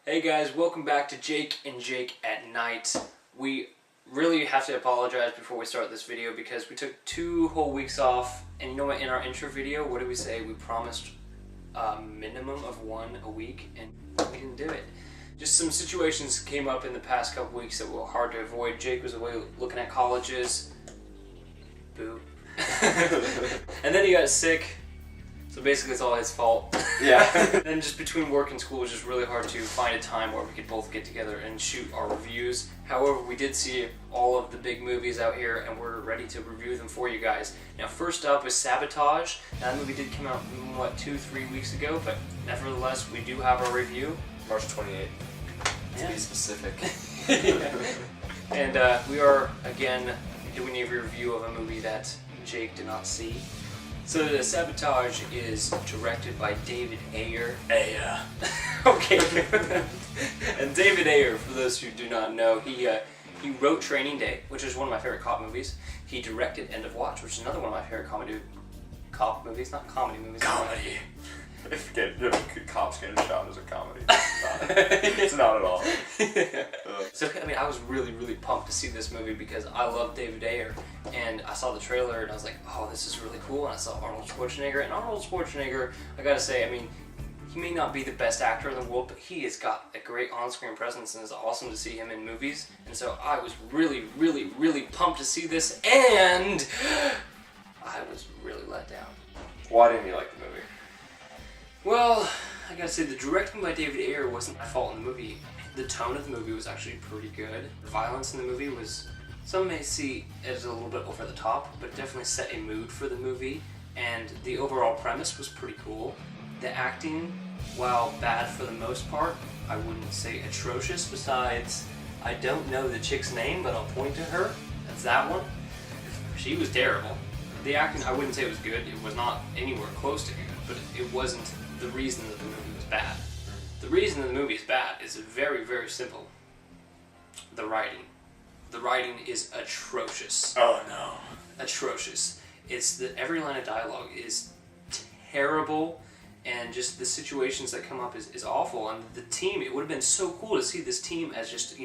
Hey guys, welcome back to Jake and Jake at Night. We really have to apologize before we start this video because we took 2 whole weeks off, and you know what, in our intro video, what did we say? We promised a minimum of 1 a week, and we didn't do it. Just some situations came up in the past couple weeks that were hard to avoid. Jake was away looking at colleges. Boo. And then he got sick. So basically it's all his fault. Yeah. Then just between work and school, it was just really hard to find a time where we could both get together and shoot our reviews. However, we did see all of the big movies out here and we're ready to review them for you guys. Now first up is Sabotage. That movie did come out, 2-3 weeks ago, but nevertheless we do have our review. March 28th, to be specific. And we are, again, doing a review of a movie that Jake did not see. So the Sabotage is directed by David Ayer. Okay. And David Ayer, for those who do not know, he wrote Training Day, which is one of my favorite cop movies. He directed End of Watch, which is another one of my favorite cop movies, not comedy movies. Comedy. If cops getting shot is a comedy. It's not at all. So, I mean, I was really, really pumped to see this movie because I love David Ayer. And I saw the trailer and I was like, oh, this is really cool. And I saw Arnold Schwarzenegger. And Arnold Schwarzenegger, I gotta say, I mean, he may not be the best actor in the world, but he has got a great on-screen presence and it's awesome to see him in movies. And so I was really, really, really pumped to see this. And I was really let down. Why didn't you like the movie? Well, I gotta say, the directing by David Ayer wasn't my fault in the movie. The tone of the movie was actually pretty good. The violence in the movie was, some may see it as a little bit over the top, but it definitely set a mood for the movie, and the overall premise was pretty cool. The acting, while bad for the most part, I wouldn't say atrocious, besides, I don't know the chick's name, but I'll point to her. That's that one. She was terrible. The acting, I wouldn't say it was good. It was not anywhere close to good, but it wasn't the reason that the movie was bad. The reason that the movie is bad is very, very simple. The writing. The writing is atrocious. Oh no. Atrocious. It's that every line of dialogue is terrible, and just the situations that come up is awful. And the team, it would have been so cool to see this team as just,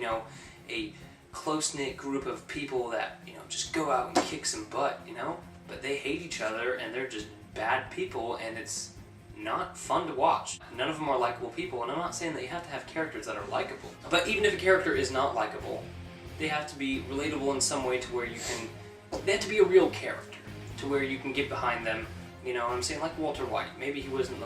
a close-knit group of people that, just go out and kick some butt, But they hate each other and they're just bad people, and it's not fun to watch. None of them are likable people, and I'm not saying that you have to have characters that are likable. But even if a character is not likable, they have to be relatable in some way to where they have to be a real character, to where you can get behind them. You know what I'm saying? Like Walter White. Maybe he wasn't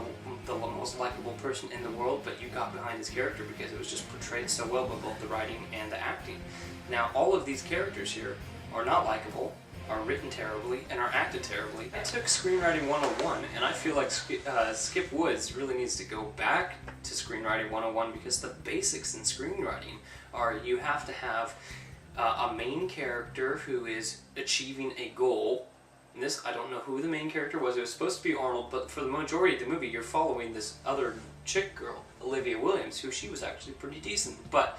the most likable person in the world, but you got behind his character because it was just portrayed so well by both the writing and the acting. Now, all of these characters here are not likable, are written terribly, and are acted terribly. I took Screenwriting 101, and I feel like Skip Woods really needs to go back to Screenwriting 101 because the basics in screenwriting are you have to have a main character who is achieving a goal. And this, I don't know who the main character was. It was supposed to be Arnold, but for the majority of the movie, you're following this other chick girl, Olivia Williams, who she was actually pretty decent. But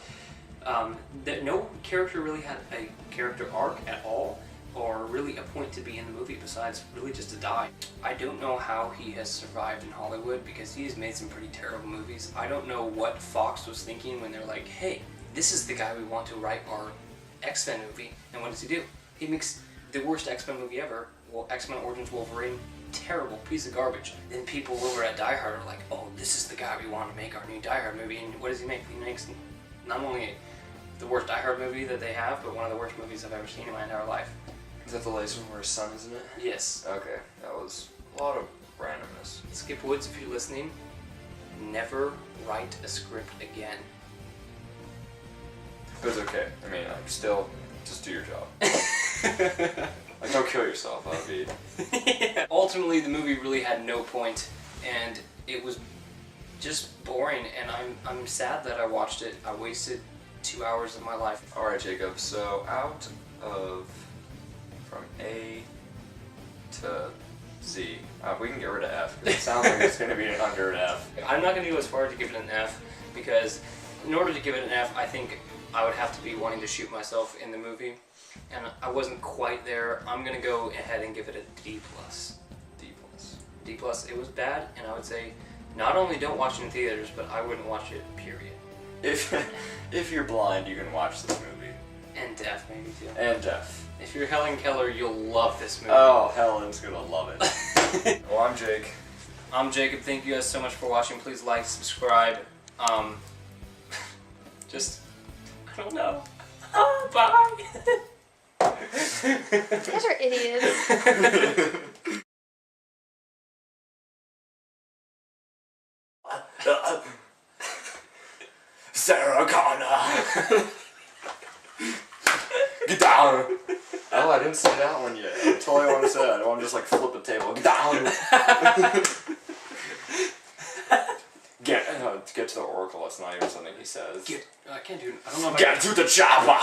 no character really had a character arc at all, or really a point to be in the movie besides really just to die. I don't know how he has survived in Hollywood because he has made some pretty terrible movies. I don't know what Fox was thinking when they're like, hey, this is the guy we want to write our X-Men movie. And what does he do? He makes the worst X-Men movie ever. Well, X-Men Origins Wolverine, terrible piece of garbage. Then people over at Die Hard are like, oh, this is the guy we want to make our new Die Hard movie. And what does he make? He makes not only the worst Die Hard movie that they have, but one of the worst movies I've ever seen in my entire life. Is that the latest one where his son is in it? Yes. Okay, that was a lot of randomness. Skip Woods, if you're listening, never write a script again. But it's okay. I mean, still, just do your job. Don't kill yourself, that'd be... Yeah. Ultimately, the movie really had no point, and it was just boring, and I'm sad that I watched it. I wasted 2 hours of my life. Alright, Jacob, so out of... from A to Z. We can get rid of F, because it sounds like it's going to be under an F. I'm not going to go as far as to give it an F, because in order to give it an F, I think I would have to be wanting to shoot myself in the movie, and I wasn't quite there. I'm going to go ahead and give it a D+. D+. It was bad, and I would say not only don't watch it in theaters, but I wouldn't watch it, period. if you're blind, you can watch this movie. And deaf, maybe too. And deaf. If you're Helen Keller, you'll love this movie. Oh, Helen's gonna love it. Well, I'm Jake. I'm Jacob. Thank you guys so much for watching. Please like, subscribe. Just, I don't know. Bye. You guys are idiots. Sarah Connor. Get down. Oh, I didn't say that one yet. I totally want to say that. I want to just like flip a table. Get down. Get to the Oracle. That's not even something he says. I can't do it. I don't know if I Get to the chopper.